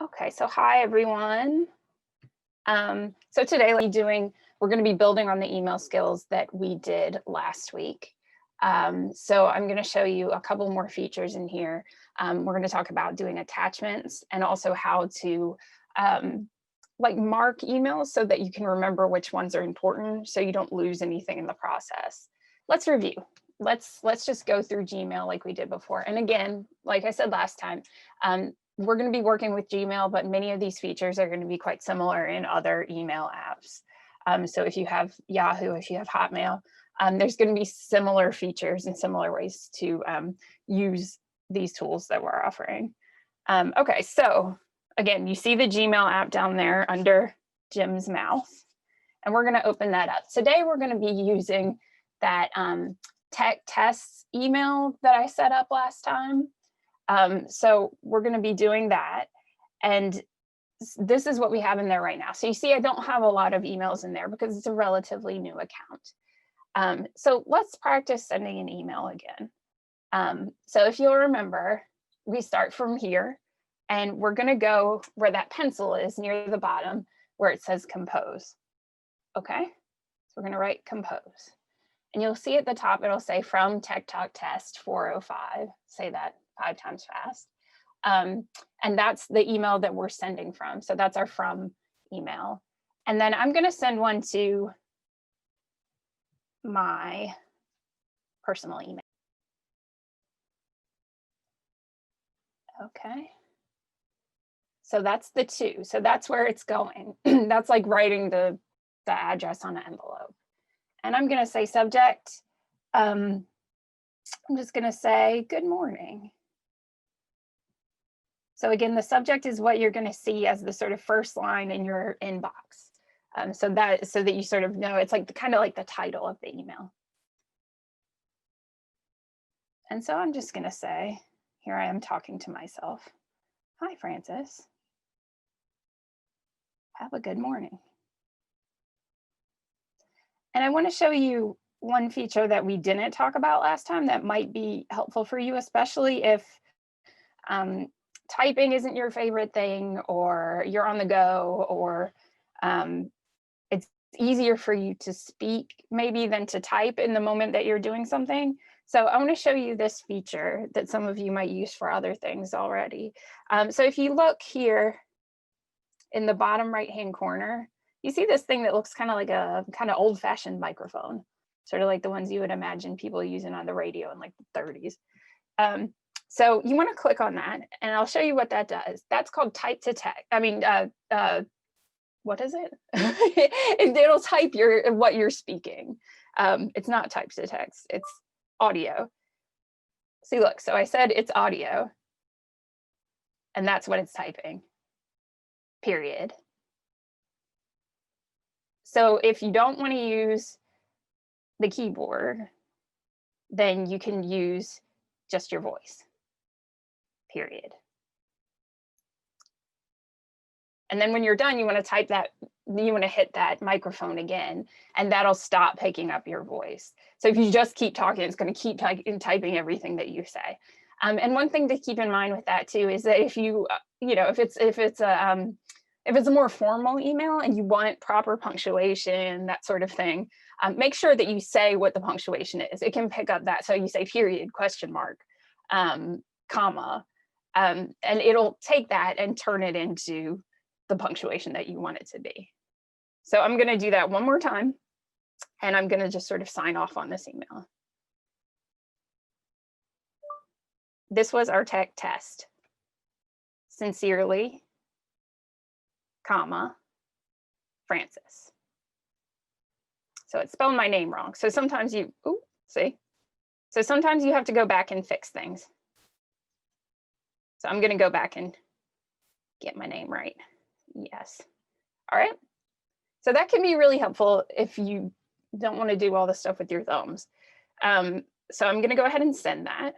Okay, so hi everyone. So today we're going to be building on the email skills that we did last week. So I'm going to show you a couple more features in here. We're going to talk about doing attachments and also how to like mark emails so that you can remember which ones are important so you don't lose anything in the process. Let's review. Let's just go through Gmail like we did before. And again, like I said last time, we're going to be working with Gmail, but many of these features are going to be quite similar in other email apps. So if you have Yahoo, if you have Hotmail, there's going to be similar features and similar ways to use these tools that we're offering. Okay, so again, you see the Gmail app down there under Jim's mouth, and we're going to open that up. Today, we're going to be using that tech tests email that I set up last time. So we're going to be doing that. And this is what we have in there right now. So you see, I don't have a lot of emails in there because it's a relatively new account. So let's practice sending an email again. So if you'll remember, we start from here and we're going to go where that pencil is near the bottom where it says compose. Okay, so we're going to write compose. And you'll see at the top, it'll say from Tech Talk Test 405. Say that 5 times fast. And that's the email that we're sending from. So that's our from email. And then I'm going to send one to my personal email. Okay. So that's the to. So that's where it's going. That's like writing the address on an envelope. And I'm going to say subject. I'm just going to say good morning. So again, the subject is what you're going to see as the sort of first line in your inbox. So that you sort of know it's like kind of like the title of the email. And so I'm just going to say, here I am talking to myself. Hi, Francis. Have a good morning. And I want to show you one feature that we didn't talk about last time that might be helpful for you, especially if typing isn't your favorite thing, or you're on the go, or it's easier for you to speak maybe than to type in the moment that you're doing something. So I want to show you this feature that some of you might use for other things already. So if you look here in the bottom right-hand corner, you see this thing that looks kind of like a kind of old-fashioned microphone, sort of like the ones you would imagine people using on the radio in like the 30s. So you want to click on that, and I'll show you what that does. That's called type to text. I mean, what is it? It'll type what you're speaking. It's not type to text, it's audio. See, look, so I said it's audio, and that's what it's typing, period. So if you don't want to use the keyboard, then you can use just your voice, period. And then when you're done, you want to type that, you want to hit that microphone again, and that'll stop picking up your voice. So if you just keep talking, it's going to keep typing everything that you say. And one thing to keep in mind with that too is that if you, if it's a more formal email and you want proper punctuation, that sort of thing, make sure that you say what the punctuation is. It can pick up that. So you say period, question mark, comma, and it'll take that and turn it into the punctuation that you want it to be. So I'm going to do that one more time, and I'm going to just sort of sign off on this email. This was our tech test. Sincerely, comma, Francis. So it spelled my name wrong. So sometimes So sometimes you have to go back and fix things. So I'm going to go back and get my name right. Yes. All right. So that can be really helpful if you don't want to do all the stuff with your thumbs. So I'm going to go ahead and send that.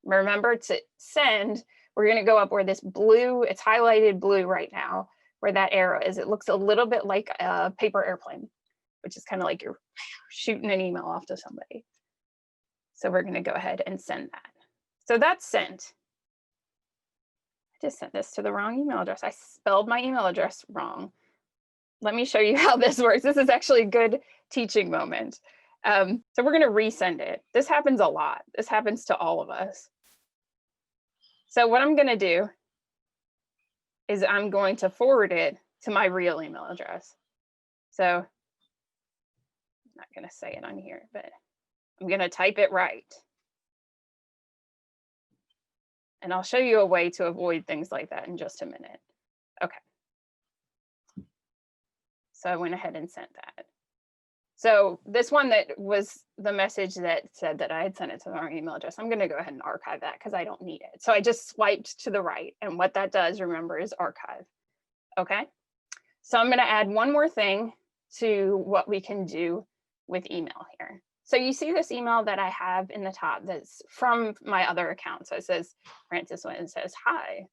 Remember, to send, we're going to go up where this blue, it's highlighted blue right now, where that arrow is. It looks a little bit like a paper airplane, which is kind of like you're shooting an email off to somebody. So we're going to go ahead and send that. So that's sent. just sent this to the wrong email address. I spelled my email address wrong. Let me show you how this works. This is actually a good teaching moment. So we're going to resend it. This happens a lot. This happens to all of us. So what I'm going to do is I'm going to forward it to my real email address. So I'm not going to say it on here, but I'm going to type it right. And I'll show you a way to avoid things like that in just a minute. Okay. So I went ahead and sent that. So this one that was the message that said that I had sent it to the wrong email address, I'm going to go ahead and archive that because I don't need it. So I just swiped to the right. And what that does, remember, is archive. Okay. So I'm going to add one more thing to what we can do with email here. So you see this email that I have in the top that's from my other account. So it says Francis Wynn, says hi.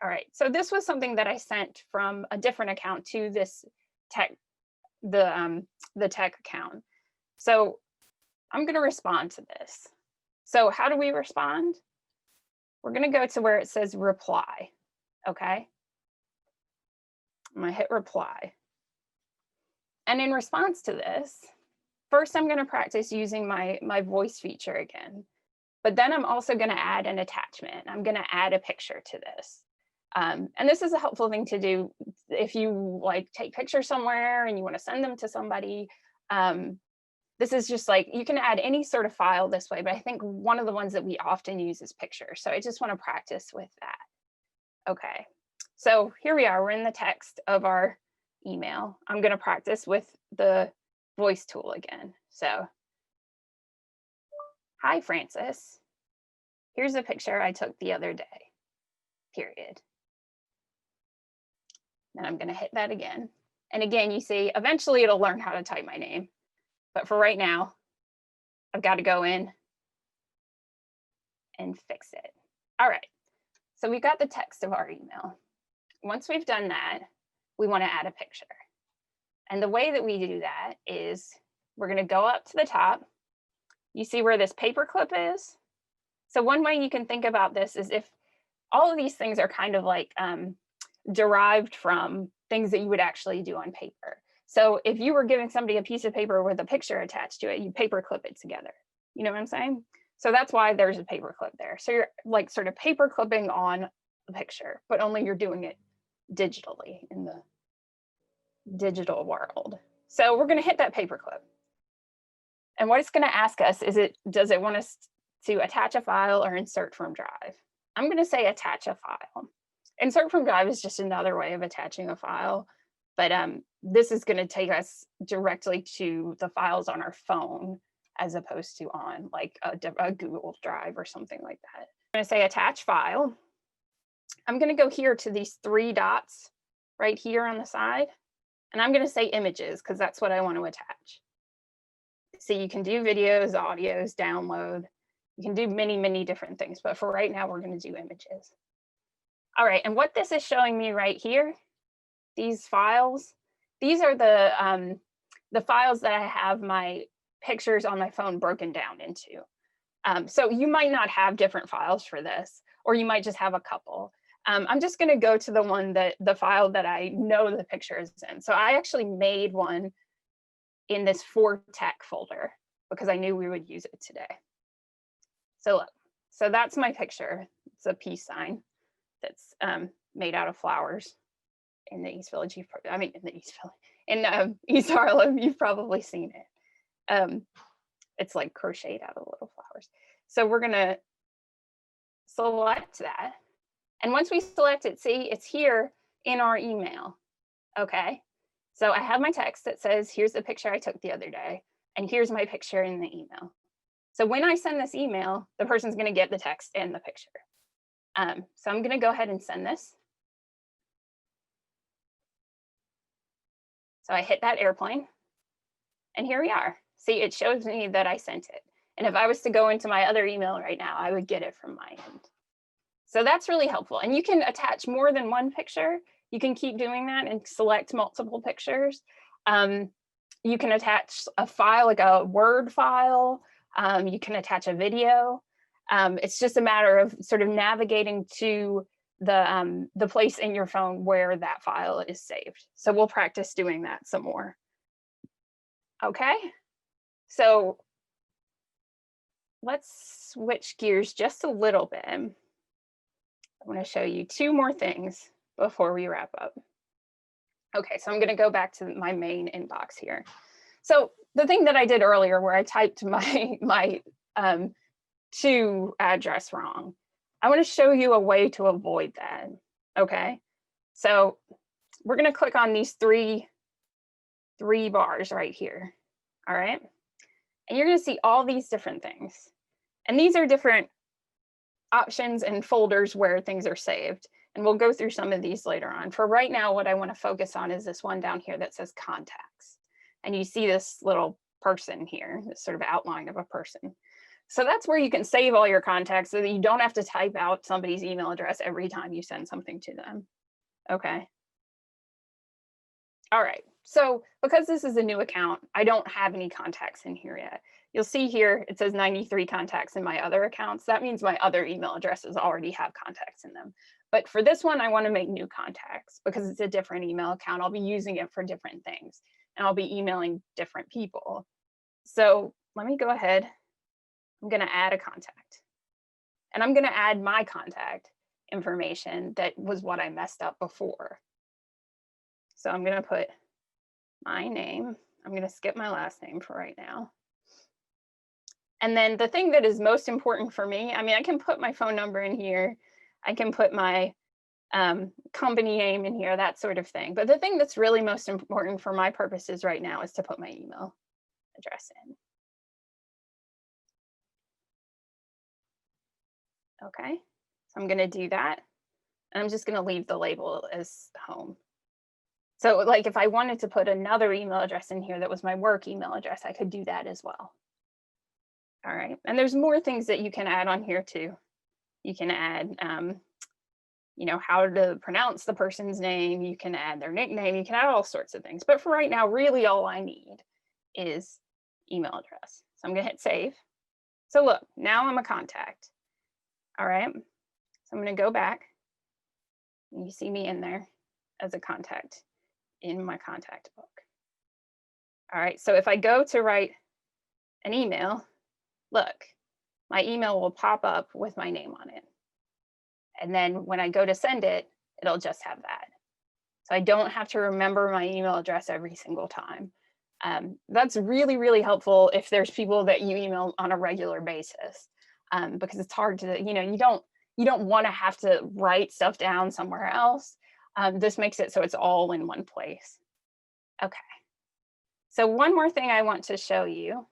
All right. So this was something that I sent from a different account to this the tech account. So I'm going to respond to this. So how do we respond? We're going to go to where it says reply. Okay. I'm going to hit reply. And in response to this, first I'm going to practice using my voice feature again. But then I'm also going to add an attachment. I'm going to add a picture to this. And this is a helpful thing to do if you like take pictures somewhere and you want to send them to somebody. This is just like, you can add any sort of file this way, but I think one of the ones that we often use is pictures. So I just want to practice with that. Okay, so here we are, we're in the text of our email. I'm going to practice with the voice tool again. So, hi, Francis. Here's a picture I took the other day, period. And I'm going to hit that again. And again, you see, eventually it'll learn how to type my name. But for right now, I've got to go in and fix it. All right. So we've got the text of our email. Once we've done that, we want to add a picture. And the way that we do that is we're going to go up to the top. You see where this paperclip is? So one way you can think about this is if all of these things are kind of like derived from things that you would actually do on paper. So if you were giving somebody a piece of paper with a picture attached to it, you paperclip it together. You know what I'm saying? So that's why there's a paperclip there. So you're like sort of paper clipping on a picture, but only you're doing it digitally in the digital world. So we're going to hit that paperclip. And what it's going to ask us is, does it want us to attach a file or insert from Drive? I'm going to say attach a file. Insert from Drive is just another way of attaching a file, but this is going to take us directly to the files on our phone as opposed to on like a Google Drive or something like that. I'm going to say attach file. I'm going to go here to these three dots right here on the side, and I'm going to say images because that's what I want to attach. So you can do videos, audios, download. You can do many, many different things, but for right now, we're going to do images. All right, and what this is showing me right here, these files, these are the files that I have my pictures on my phone broken down into. So you might not have different files for this, or you might just have a couple. I'm just going to go to the file that I know the picture is in. So I actually made one in this for tech folder because I knew we would use it today. So look, so that's my picture. It's a peace sign that's made out of flowers in the East Village. In East Harlem, you've probably seen it. It's like crocheted out of little flowers. So we're gonna select that. And once we select it, see, it's here in our email, okay? So I have my text that says, here's the picture I took the other day, and here's my picture in the email. So when I send this email, the person's gonna get the text and the picture. So I'm gonna go ahead and send this. So I hit that airplane, and here we are. See, it shows me that I sent it. And if I was to go into my other email right now, I would get it from my end. So that's really helpful. And you can attach more than one picture. You can keep doing that and select multiple pictures. You can attach a file, like a Word file. You can attach a video. It's just a matter of sort of navigating to the place in your phone where that file is saved. So we'll practice doing that some more. Okay, so let's switch gears just a little bit. I want to show you two more things before we wrap up. Okay, so I'm going to go back to my main inbox here. So the thing that I did earlier where I typed my to address wrong, I want to show you a way to avoid that. Okay, so we're going to click on these three bars right here. All right, and you're going to see all these different things, and these are different options and folders where things are saved. And we'll go through some of these later on. For right now, what I want to focus on is this one down here that says contacts. And you see this little person here, this sort of outline of a person. So that's where you can save all your contacts so that you don't have to type out somebody's email address every time you send something to them. Okay. All right. So because this is a new account, I don't have any contacts in here yet. You'll see here, it says 93 contacts in my other accounts. That means my other email addresses already have contacts in them. But for this one, I want to make new contacts because it's a different email account. I'll be using it for different things and I'll be emailing different people. So let me go ahead. I'm going to add a contact and I'm going to add my contact information that was what I messed up before. So I'm going to put my name. I'm going to skip my last name for right now. And then the thing that is most important for me, I mean, I can put my phone number in here. I can put my company name in here, that sort of thing. But the thing that's really most important for my purposes right now is to put my email address in. Okay, so I'm going to do that. And I'm just going to leave the label as home. So like if I wanted to put another email address in here that was my work email address, I could do that as well. All right, and there's more things that you can add on here too. You can add, you know, how to pronounce the person's name. You can add their nickname. You can add all sorts of things. But for right now, really all I need is email address. So I'm going to hit save. So look, now I'm a contact. All right, so I'm going to go back. And you see me in there as a contact in my contact book. All right, so if I go to write an email, look, my email will pop up with my name on it. And then when I go to send it, it'll just have that. So I don't have to remember my email address every single time. That's really, really helpful if there's people that you email on a regular basis, because it's hard to, you know, you don't want to have to write stuff down somewhere else. This makes it so it's all in one place. Okay. So one more thing I want to show you,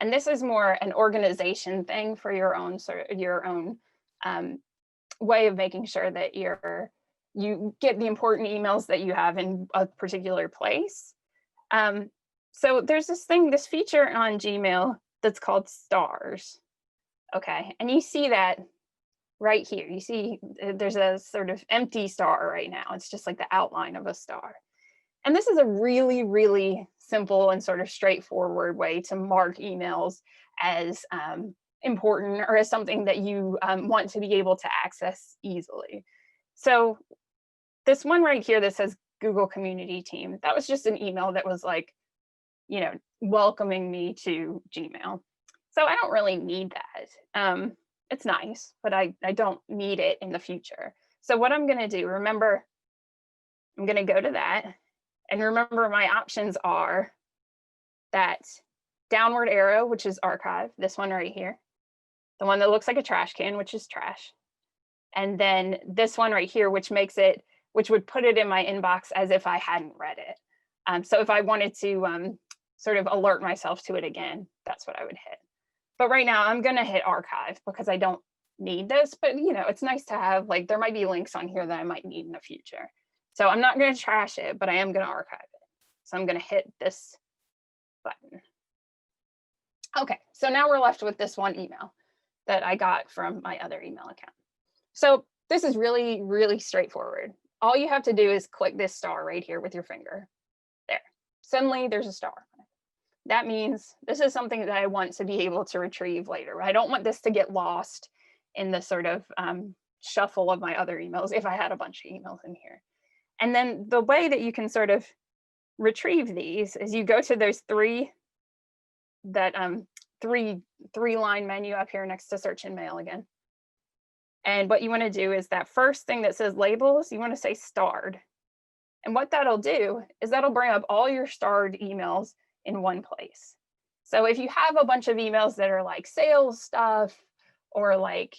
and this is more an organization thing for your own way of making sure that you get the important emails that you have in a particular place. So there's this feature on Gmail that's called stars. Okay, and you see that right here. You see there's a sort of empty star right now. It's just like the outline of a star. And this is a really, really simple and sort of straightforward way to mark emails as important or as something that you want to be able to access easily. So this one right here that says Google Community Team, that was just an email that was like, you know, welcoming me to Gmail. So I don't really need that. It's nice, but I don't need it in the future. So what I'm going to do, remember, I'm going to go to that. And remember, my options are that downward arrow, which is archive, this one right here, the one that looks like a trash can, which is trash, and then this one right here, which would put it in my inbox as if I hadn't read it. So if I wanted to sort of alert myself to it again, that's what I would hit. But right now I'm going to hit archive because I don't need this, but you know, it's nice to have, like, there might be links on here that I might need in the future. So I'm not going to trash it, but I am going to archive it. So I'm going to hit this button. Okay, so now we're left with this one email that I got from my other email account. So this is really, really straightforward. All you have to do is click this star right here with your finger. There. Suddenly there's a star. That means this is something that I want to be able to retrieve later. I don't want this to get lost in the sort of shuffle of my other emails if I had a bunch of emails in here. And then the way that you can sort of retrieve these is you go to those three line menu up here next to search and mail again. And what you want to do is that first thing that says labels, you want to say starred. And what that'll do is that'll bring up all your starred emails in one place. So if you have a bunch of emails that are like sales stuff or like,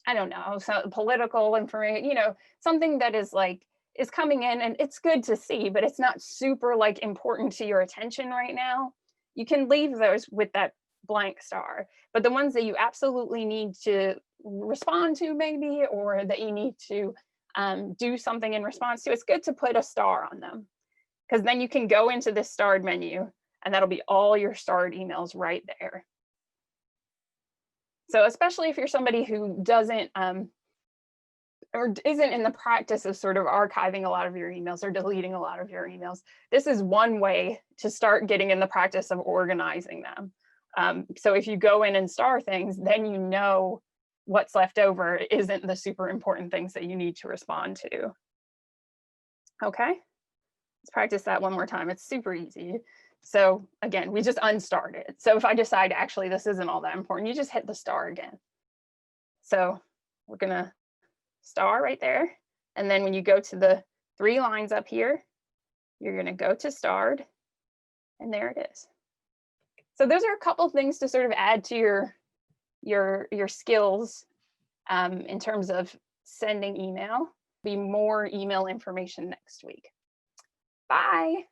I don't know, some political information, you know, something that is like, is coming in and it's good to see, but it's not super like important to your attention right now, you can leave those with that blank star. But the ones that you absolutely need to respond to maybe, or that you need to do something in response to, it's good to put a star on them, because then you can go into this starred menu and that'll be all your starred emails right there. So especially if you're somebody who doesn't or isn't in the practice of sort of archiving a lot of your emails or deleting a lot of your emails, this is one way to start getting in the practice of organizing them. So if you go in and star things, then you know what's left over isn't the super important things that you need to respond to. Okay, let's practice that one more time. It's super easy. So again, we just unstarred it. So if I decide actually this isn't all that important, you just hit the star again. So we're gonna star right there. And then when you go to the 3 lines up here, you're gonna go to starred, and there it is. So those are a couple things to sort of add to your skills in terms of sending email. Be more email information next week. Bye.